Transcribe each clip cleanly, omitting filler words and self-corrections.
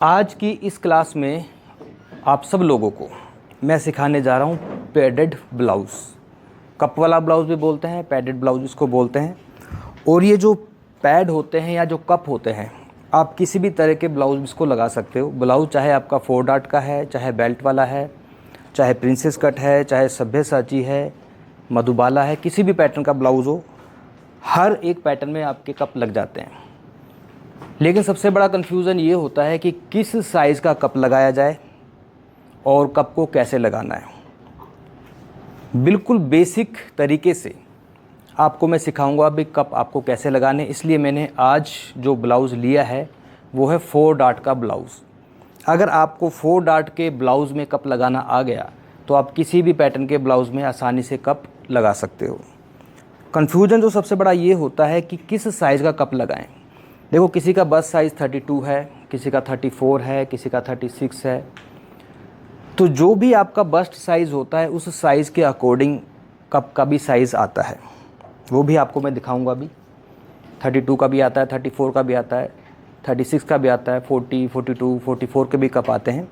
आज की इस क्लास में आप सब लोगों को मैं सिखाने जा रहा हूँ पैडेड ब्लाउज़। कप वाला ब्लाउज़ भी बोलते हैं, पैडेड ब्लाउज़ इसको बोलते हैं। और ये जो पैड होते हैं या जो कप होते हैं, आप किसी भी तरह के ब्लाउज़ इसको लगा सकते हो। ब्लाउज़ चाहे आपका 4 डार्ट का है, चाहे बेल्ट वाला है, चाहे प्रिंसेस कट है, चाहे सभ्यसाची है, मधुबाला है, किसी भी पैटर्न का ब्लाउज़ हो, हर एक पैटर्न में आपके कप लग जाते हैं। लेकिन सबसे बड़ा कन्फ्यूज़न ये होता है कि किस साइज़ का कप लगाया जाए और कप को कैसे लगाना है। बिल्कुल बेसिक तरीके से आपको मैं सिखाऊंगा अभी कप आपको कैसे लगाने। इसलिए मैंने आज जो ब्लाउज़ लिया है वो है 4 डार्ट का ब्लाउज़। अगर आपको 4 डार्ट के ब्लाउज़ में कप लगाना आ गया तो आप किसी भी पैटर्न के ब्लाउज़ में आसानी से कप लगा सकते हो। कन्फ्यूजन जो सबसे बड़ा ये होता है कि किस साइज़ का कप लगाएं। देखो, किसी का बस साइज़ 32 है, किसी का 34 है, किसी का 36 है। तो जो भी आपका बस्ट साइज़ होता है उस साइज़ के अकॉर्डिंग कप का भी साइज़ आता है, वो भी आपको मैं दिखाऊंगा। अभी 32 का भी आता है, 34 का भी आता है, 36 का भी आता है, 40, 42, 44 के भी कप आते हैं।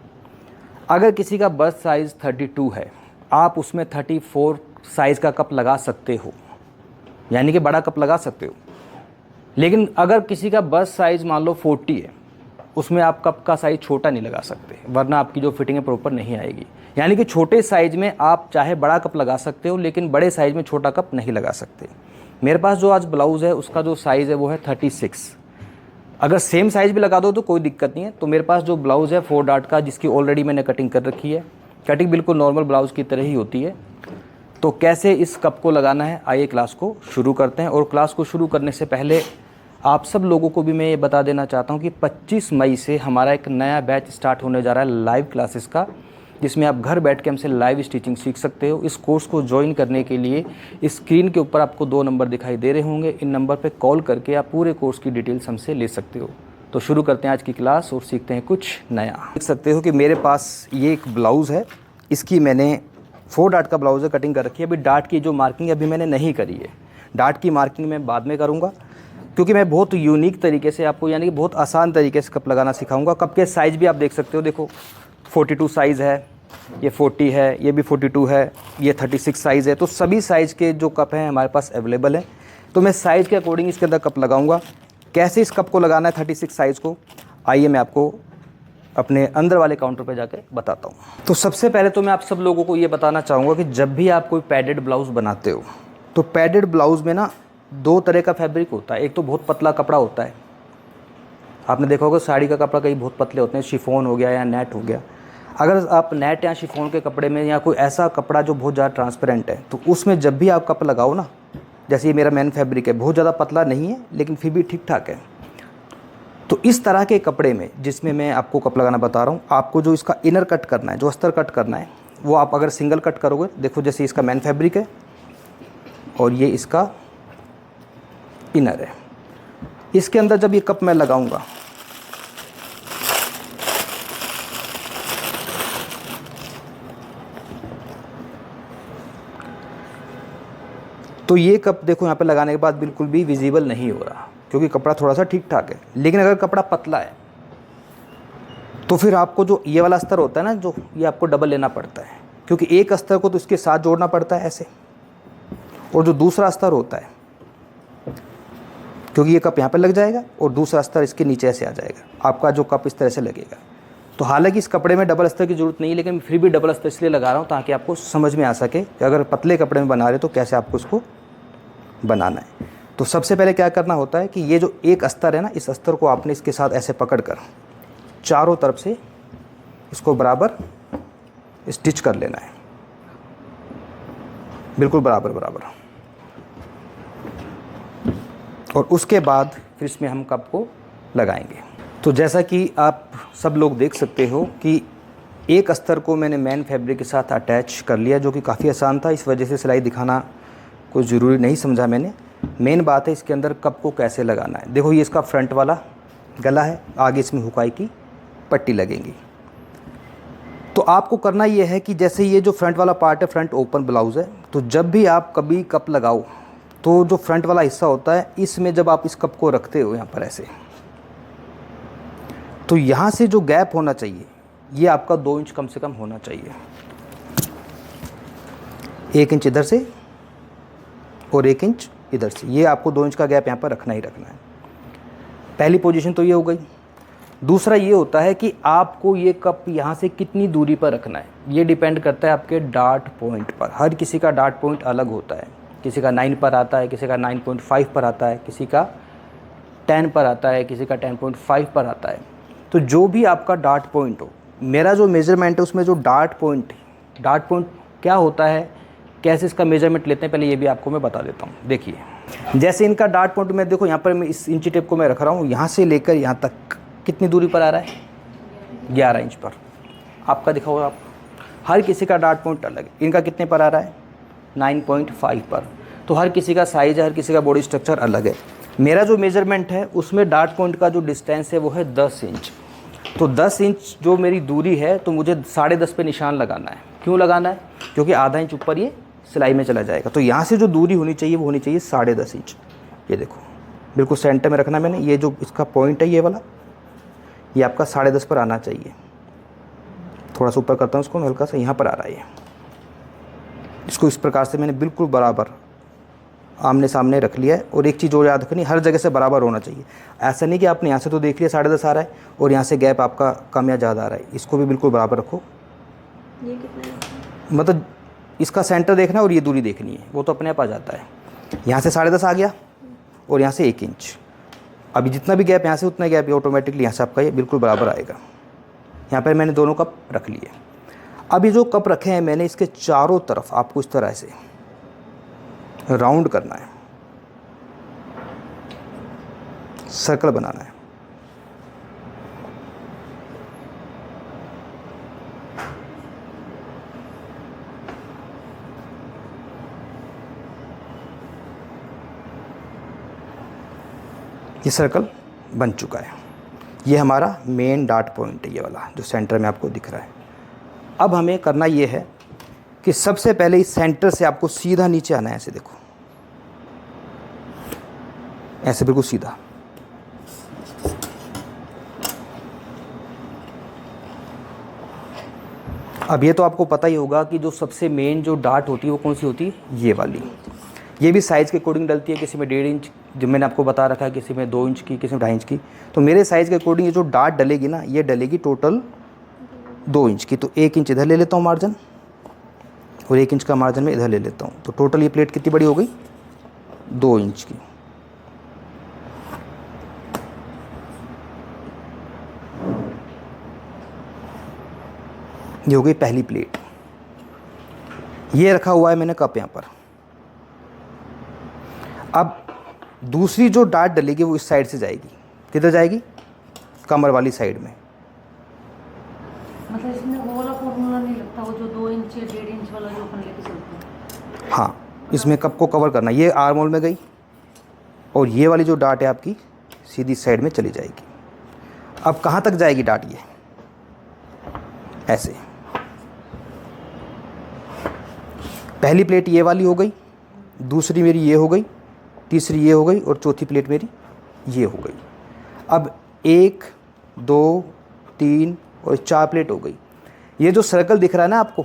अगर किसी का बस्ट साइज़ 32 है, आप उसमें 34 साइज़ का कप लगा सकते हो, यानी कि बड़ा कप लगा सकते हो। लेकिन अगर किसी का बस साइज़ मान लो 40 है, उसमें आप कप का साइज़ छोटा नहीं लगा सकते, वरना आपकी जो फिटिंग है प्रॉपर नहीं आएगी। यानी कि छोटे साइज़ में आप चाहे बड़ा कप लगा सकते हो, लेकिन बड़े साइज़ में छोटा कप नहीं लगा सकते। मेरे पास जो आज ब्लाउज़ है उसका जो साइज़ है वो है 36। अगर सेम साइज़ भी लगा दो तो कोई दिक्कत नहीं है। तो मेरे पास जो ब्लाउज़ है 4 डार्ट का, जिसकी ऑलरेडी मैंने कटिंग कर रखी है, कटिंग बिल्कुल नॉर्मल ब्लाउज़ की तरह ही होती है। तो कैसे इस कप को लगाना है, आइए क्लास को शुरू करते हैं। और क्लास को शुरू करने से पहले आप सब लोगों को भी मैं ये बता देना चाहता हूँ कि 25 मई से हमारा एक नया बैच स्टार्ट होने जा रहा है लाइव क्लासेस का, जिसमें आप घर बैठ के हमसे लाइव स्टिचिंग सीख सकते हो। इस कोर्स को ज्वाइन करने के लिए स्क्रीन के ऊपर आपको 2 नंबर दिखाई दे रहे होंगे। इन नंबर पर कॉल करके आप पूरे कोर्स की डिटेल्स हमसे ले सकते हो। तो शुरू करते हैं आज की क्लास और सीखते हैं कुछ नया। देख सकते हो कि मेरे पास ये एक ब्लाउज़ है, इसकी मैंने 4 डार्ट का ब्लाउज़ है, कटिंग कर रखी है। अभी डार्ट की जो मार्किंग अभी मैंने नहीं करी है, डार्ट की मार्किंग मैं बाद में करूँगा, क्योंकि मैं बहुत यूनिक तरीके से आपको, यानी कि बहुत आसान तरीके से कप लगाना सिखाऊंगा। कप के साइज़ भी आप देख सकते हो। देखो, 42 साइज़ है, ये 40 है, ये भी 42 है, ये 36 साइज़ है। तो सभी साइज़ के जो कप हैं हमारे पास अवेलेबल हैं। तो मैं साइज़ के अकॉर्डिंग इसके अंदर कप लगाऊंगा। कैसे इस कप को लगाना है 36 साइज़ को, आइए मैं आपको अपने अंदर वाले काउंटर पर जाकर बताता हूँ। तो सबसे पहले तो मैं आप सब लोगों को ये बताना चाहूँगा कि जब भी आप कोई पैडेड ब्लाउज़ बनाते हो तो पैडेड ब्लाउज़ में ना 2 तरह का फैब्रिक होता है। एक तो बहुत पतला कपड़ा होता है, आपने देखा होगा साड़ी का कपड़ा कई बहुत पतले होते हैं, शिफॉन हो गया या नेट हो गया। अगर आप नेट या शिफॉन के कपड़े में या कोई ऐसा कपड़ा जो बहुत ज़्यादा ट्रांसपेरेंट है, तो उसमें जब भी आप कप लगाओ ना, जैसे ये मेरा मेन फैब्रिक है, बहुत ज़्यादा पतला नहीं है लेकिन फिर भी ठीक ठाक है। तो इस तरह के कपड़े में जिसमें मैं आपको कप लगाना बता रहा हूँ, आपको जो इसका इनर कट करना है, जो अस्तर कट करना है, वो आप अगर सिंगल कट करोगे, देखो जैसे इसका मेन फैब्रिक है और ये इसका इनर है, इसके अंदर जब ये कप मैं लगाऊंगा तो ये कप देखो यहाँ पे लगाने के बाद बिल्कुल भी विजिबल नहीं हो रहा, क्योंकि कपड़ा थोड़ा सा ठीक ठाक है। लेकिन अगर कपड़ा पतला है तो फिर आपको जो ये वाला अस्तर होता है ना, जो ये आपको डबल लेना पड़ता है, क्योंकि एक अस्तर को तो इसके साथ जोड़ना पड़ता है ऐसे, और जो दूसरा अस्तर होता है, क्योंकि ये कप यहाँ पे लग जाएगा और दूसरा अस्तर इसके नीचे ऐसे आ जाएगा, आपका जो कप इस तरह से लगेगा। तो हालांकि इस कपड़े में डबल अस्तर की ज़रूरत नहीं है, लेकिन फिर भी डबल अस्तर इसलिए लगा रहा हूँ ताकि आपको समझ में आ सके कि अगर पतले कपड़े में बना रहे तो कैसे आपको इसको बनाना है। तो सबसे पहले क्या करना होता है कि ये जो एक अस्तर है ना, इस अस्तर को आपने इसके साथ ऐसे पकड़ कर चारों तरफ से इसको बराबर स्टिच कर लेना है, बिल्कुल बराबर बराबर। और उसके बाद फिर इसमें हम कप को लगाएंगे। तो जैसा कि आप सब लोग देख सकते हो कि एक अस्तर को मैंने मेन फैब्रिक के साथ अटैच कर लिया, जो कि काफ़ी आसान था, इस वजह से सिलाई दिखाना कोई ज़रूरी नहीं समझा मैंने। मेन बात है इसके अंदर कप को कैसे लगाना है। देखो, ये इसका फ्रंट वाला गला है, आगे इसमें हुकाई की पट्टी लगेंगी। तो आपको करना ये है कि जैसे ये जो फ्रंट वाला पार्ट है, फ्रंट ओपन ब्लाउज़ है, तो जब भी आप कभी कप लगाओ तो जो फ्रंट वाला हिस्सा होता है, इसमें जब आप इस कप को रखते हो यहाँ पर ऐसे, तो यहाँ से जो गैप होना चाहिए ये आपका 2 इंच कम से कम होना चाहिए। 1 इंच इधर से और 1 इंच इधर से, ये आपको 2 इंच का गैप यहाँ पर रखना ही रखना है। पहली पोजीशन तो ये हो गई। दूसरा ये होता है कि आपको ये कप यहाँ से कितनी दूरी पर रखना है, ये डिपेंड करता है आपके डार्ट पॉइंट पर। हर किसी का डार्ट पॉइंट अलग होता है, किसी का 9 पर आता है, किसी का 9.5 पर आता है, किसी का 10 पर आता है, किसी का 10.5 पर आता है। तो जो भी आपका डार्ट पॉइंट हो, मेरा जो मेजरमेंट है उसमें जो डार्ट पॉइंट क्या होता है, कैसे इसका मेजरमेंट लेते हैं, पहले ये भी आपको मैं बता देता हूँ। देखिए, जैसे इनका डार्ट पॉइंट में देखो, यहाँ पर मैं इस इंची टेप को मैं रख रहा हूँ, यहाँ से लेकर यहाँ तक कितनी दूरी पर आ रहा है, 11 इंच पर। आपका दिखाओ आप, हर किसी का डार्ट पॉइंट अलग है। इनका कितने पर आ रहा है, 9.5 पर। तो हर किसी का साइज़ है, हर किसी का बॉडी स्ट्रक्चर अलग है। मेरा जो मेजरमेंट है उसमें डार्ट पॉइंट का जो डिस्टेंस है वो है 10 इंच। तो 10 इंच जो मेरी दूरी है, तो मुझे 10.5 पे निशान लगाना है। क्यों लगाना है, क्योंकि आधा इंच ऊपर ये सिलाई में चला जाएगा। तो यहाँ से जो दूरी होनी चाहिए वो होनी चाहिए 10.5 इंच। ये देखो, बिल्कुल सेंटर में रखना मैंने। ये जो इसका पॉइंट है ये वाला, ये आपका 10.5 पर आना चाहिए। थोड़ा सा ऊपर करता हूँ इसको, हल्का सा यहाँ पर आ रहा है ये। इसको इस प्रकार से मैंने बिल्कुल बराबर आमने सामने रख लिया है। और एक चीज़ और याद रखनी, हर जगह से बराबर होना चाहिए। ऐसा नहीं कि आपने यहाँ से तो देख लिया 10.5 आ रहा है और यहाँ से गैप आपका कम या ज़्यादा आ रहा है। इसको भी बिल्कुल बराबर रखो। ये कितना है? मतलब इसका सेंटर देखना है और ये दूरी देखनी है, वो तो अपने आप आ जाता है। यहाँ से 10.5 आ गया और यहाँ से 1 इंच। अभी जितना भी गैप यहाँ से उतना गैप ऑटोमेटिकली यहाँ से आपका ये बिल्कुल बराबर आएगा। यहाँ पर मैंने दोनों कप रख लिए। अब ये जो कप रखे हैं मैंने, इसके चारों तरफ आपको इस तरह से राउंड करना है, सर्कल बनाना है। ये सर्कल बन चुका है। ये हमारा मेन डार्ट पॉइंट है, ये वाला जो सेंटर में आपको दिख रहा है। अब हमें करना ये है कि सबसे पहले इस सेंटर से आपको सीधा नीचे आना है। ऐसे देखो, ऐसे बिल्कुल सीधा। अब ये तो आपको पता ही होगा कि जो सबसे मेन जो डार्ट होती है वो कौन सी होती है, ये वाली। ये भी साइज़ के अकॉर्डिंग डलती है, किसी में 1.5 इंच जो मैंने आपको बता रखा है, किसी में 2 इंच की, किसी में 2.5 इंच की। तो मेरे साइज़ के अकॉर्डिंग ये जो डार्ट डलेगी ना, ये डलेगी टोटल 2 इंच की। तो 1 इंच इधर ले लेता हूँ मार्जिन और 1 इंच का मार्जिन में इधर ले लेता हूँ। तो टोटल ये प्लेट कितनी बड़ी हो गई, 2 इंच की। ये हो गई पहली प्लेट। ये रखा हुआ है मैंने कप यहाँ पर। अब दूसरी जो डार्ट डलेगी वो इस साइड से जाएगी। किधर जाएगी, कमर वाली साइड में। मतलब इसमें वो वाला फॉर्मूला नहीं लगता, वो जो 2 इंच या 1.5 इंच वाला जो अपन लेके चलते हैं। हाँ, इसमें कप को कवर करना। ये आर्म होल में गई और ये वाली जो डार्ट है आपकी सीधी साइड में चली जाएगी। अब कहाँ तक जाएगी डार्ट, ये ऐसे। पहली प्लेट ये वाली हो गई, दूसरी मेरी ये हो गई, तीसरी ये हो गई और चौथी प्लेट मेरी ये हो गई। अब 1 2 3 और 4 प्लेट हो गई। ये जो सर्कल दिख रहा है ना आपको,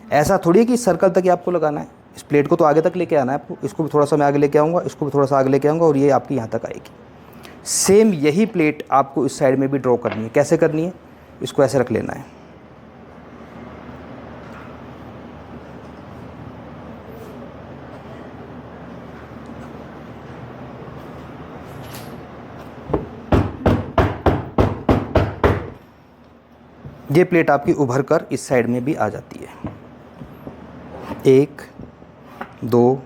ऐसा थोड़ी है कि सर्कल तक ही आपको लगाना है। इस प्लेट को तो आगे तक लेके आना है आपको। इसको भी थोड़ा सा मैं आगे लेके आऊँगा, इसको भी थोड़ा सा आगे लेके आऊँगा और ये आपकी यहाँ तक आएगी। सेम यही प्लेट आपको इस साइड में भी ड्रॉ करनी है। कैसे करनी है, इसको ऐसे रख लेना है। ये प्लेट आपकी उभर कर इस साइड में भी आ जाती है। 1 2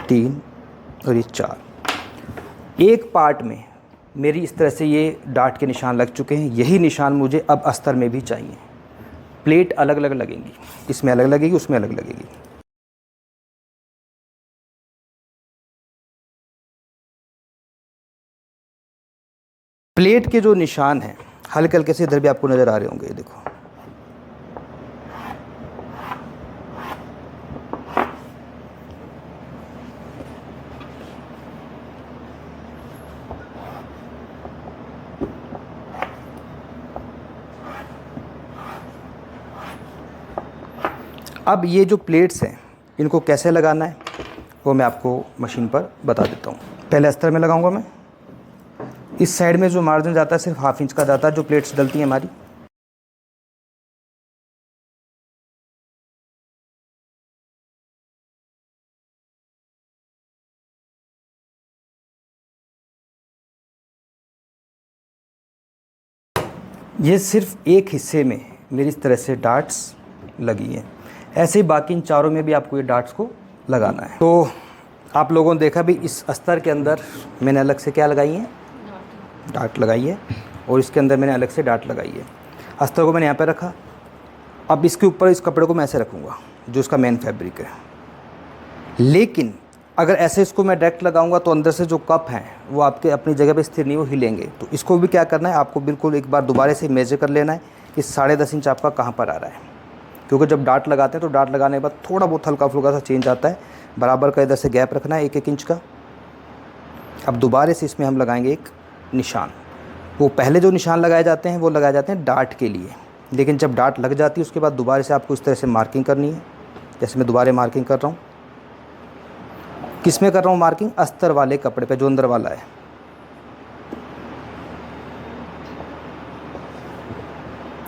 3 और ये 4। एक पार्ट में मेरी इस तरह से ये डार्ट के निशान लग चुके हैं। यही निशान मुझे अब अस्तर में भी चाहिए। प्लेट अलग अलग लगेंगी, इसमें अलग लगेगी, उसमें अलग लगेगी। प्लेट के जो निशान हैं हल्के हल्के से इधर भी आपको नज़र आ रहे होंगे। ये देखो, अब ये जो प्लेट्स हैं इनको कैसे लगाना है वो मैं आपको मशीन पर बता देता हूँ। पहले अस्तर में लगाऊंगा मैं। इस साइड में जो मार्जिन जाता है सिर्फ 1/2 इंच का जाता है, जो प्लेट्स डलती हैं हमारी। ये सिर्फ एक हिस्से में मेरी इस तरह से डार्ट्स लगी हैं। ऐसे ही बाकी इन चारों में भी आपको ये डार्ट्स को लगाना है। तो आप लोगों ने देखा भी इस अस्तर के अंदर मैंने अलग से क्या लगाई है, डार्ट लगाई है, और इसके अंदर मैंने अलग से डार्ट लगाई है। अस्तर को मैंने यहाँ पे रखा। अब इसके ऊपर इस कपड़े को मैं ऐसे रखूँगा जो इसका मेन फैब्रिक है। लेकिन अगर ऐसे इसको मैं डायरेक्ट लगाऊंगा तो अंदर से जो कप हैं वो आपके अपनी जगह पे स्थिर नहीं, वो हिलेंगे। तो इसको भी क्या करना है, आपको बिल्कुल एक बार दोबारा से मेजर कर लेना है कि 10.5 इंच आपका कहाँ पर आ रहा है। क्योंकि जब डार्ट लगाते हैं तो डार्ट लगाने के बाद थोड़ा बहुत हल्का फुल्का सा चेंज आता है। बराबर का इधर से गैप रखना है 1-1 इंच का। अब दोबारा से इसमें हम लगाएंगे एक निशान। वो पहले जो निशान लगाए जाते हैं वो लगाए जाते हैं डार्ट के लिए, लेकिन जब डार्ट लग जाती है उसके बाद दोबारा से आपको इस तरह से मार्किंग करनी है। जैसे मैं दोबारा मार्किंग कर रहा हूँ। किस में कर रहा हूँ मार्किंग? अस्तर वाले कपड़े पे जो अंदर वाला है।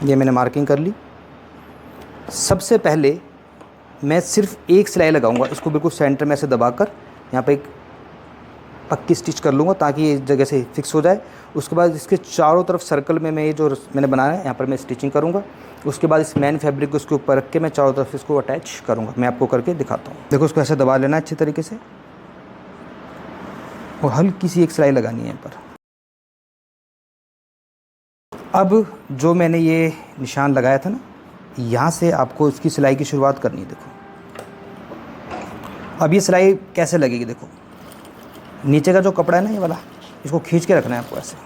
ये मैंने मार्किंग कर ली। सबसे पहले मैं सिर्फ एक सिलाई लगाऊंगा, इसको बिल्कुल सेंटर में ऐसे दबाकर यहाँ पे एक पक्की स्टिच कर लूँगा ताकि ये जगह से फिक्स हो जाए। उसके बाद इसके चारों तरफ सर्कल में मैं ये जो मैंने बनाया है यहाँ पर मैं स्टिचिंग करूँगा। उसके बाद इस मेन फैब्रिक को उसके ऊपर रख के मैं चारों तरफ इसको अटैच करूँगा। मैं आपको करके दिखाता हूँ। देखो इसको ऐसे दबा लेना अच्छी तरीके से और हल्की सी एक सिलाई लगानी है यहाँ पर। अब जो मैंने ये निशान लगाया था ना, यहाँ से आपको इसकी सिलाई की शुरुआत करनी है। देखो अब ये सिलाई कैसे लगेगी, देखो नीचे का जो कपड़ा है ना ये वाला, इसको खींच के रखना है आपको ऐसे।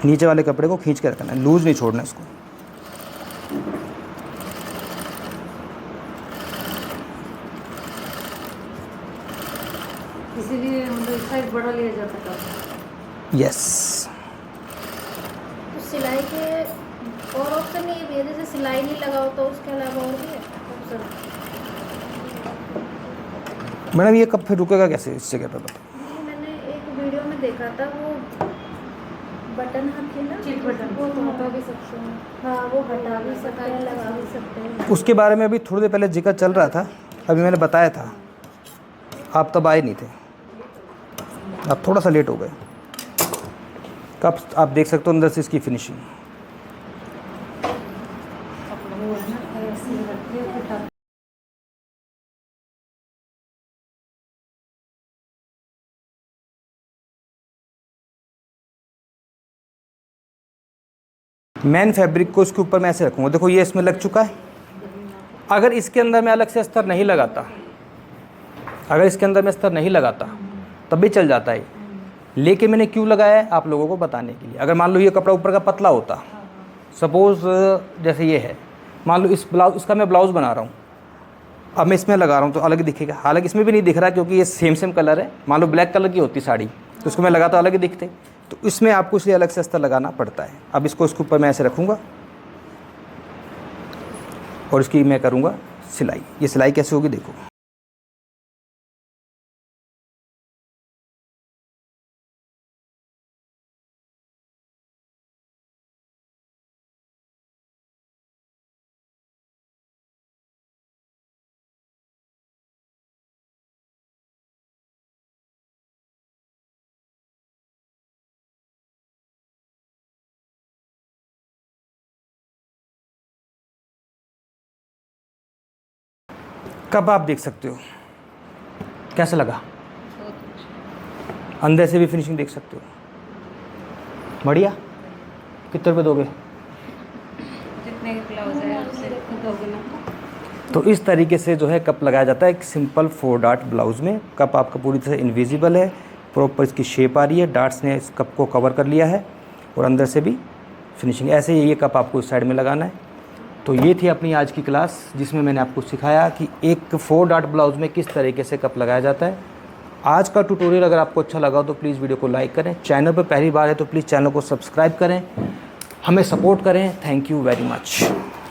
नीचे वाले कपड़े को खींच के रखना है, लूज नहीं छोड़ना इसको। इसीलिए हम लोग साइज बड़ा लिया जाता था। यस। तो सिलाई के और ऑप्शन ये भी है, जैसे सिलाई नहीं लगाओ तो उसके अलावा और भी है ऑप्शन? मैडम ये कब फिर रुकेगा कैसे इस जगह पर बताओ? मैंने एक वीडियो में देखा था, वो बटन आती है ना, चिट बटन, वो तो हटा भी सकते हैं। हाँ वो हटा भी सकते हैं, लगा भी सकते हैं। उसके बारे में अभी थोड़ी देर पहले जिक्र चल रहा था, अभी मैंने बताया था, आप तब आए नहीं थे, आप थोड़ा सा लेट हो गए। कब आप देख सकते हो अंदर से इसकी फिनिशिंग। मेन फैब्रिक को इसके ऊपर मैं ऐसे रखूँगा। देखो ये इसमें लग चुका है। अगर इसके अंदर मैं अलग से अस्तर नहीं लगाता, अगर इसके अंदर मैं अस्तर नहीं लगाता तब भी चल जाता है। लेकिन मैंने क्यों लगाया है आप लोगों को बताने के लिए। अगर मान लो ये कपड़ा ऊपर का पतला होता, सपोज़ जैसे ये है, मान लो इस ब्लाउज, इसका मैं ब्लाउज़ बना रहा हूँ, अब मैं इसमें लगा रहा हूँ तो अलग दिखेगा। हालांकि इसमें भी नहीं दिख रहा क्योंकि ये सेम कलर है। मान लो ब्लैक कलर की होती साड़ी तो उसको मैं लगाता अलग ही दिखते, तो इसमें आपको इसलिए अलग से अस्तर लगाना पड़ता है। अब इसको इसके ऊपर मैं ऐसे रखूँगा और इसकी मैं करूँगा सिलाई। ये सिलाई कैसे होगी देखो। कब आप देख सकते हो कैसा लगा, अंदर से भी फिनिशिंग देख सकते हो। बढ़िया। कितने रुपये दोगे? जितने ब्लाउज है उससे दोगे ना। तो इस तरीके से जो है कप लगाया जाता है एक सिंपल 4 डार्ट ब्लाउज़ में। कप आपका पूरी तरह से इनविजिबल है, प्रॉपर इसकी शेप आ रही है, डार्ट्स ने इस कप को कवर कर लिया है और अंदर से भी फिनिशिंग। ऐसे ही ये कप आपको इस साइड में लगाना है। तो ये थी अपनी आज की क्लास जिसमें मैंने आपको सिखाया कि एक 4 डार्ट ब्लाउज़ में किस तरीके से कप लगाया जाता है। आज का ट्यूटोरियल अगर आपको अच्छा लगा तो प्लीज़ वीडियो को लाइक करें। चैनल पर पहली बार है तो प्लीज़ चैनल को सब्सक्राइब करें, हमें सपोर्ट करें। Thank you very much.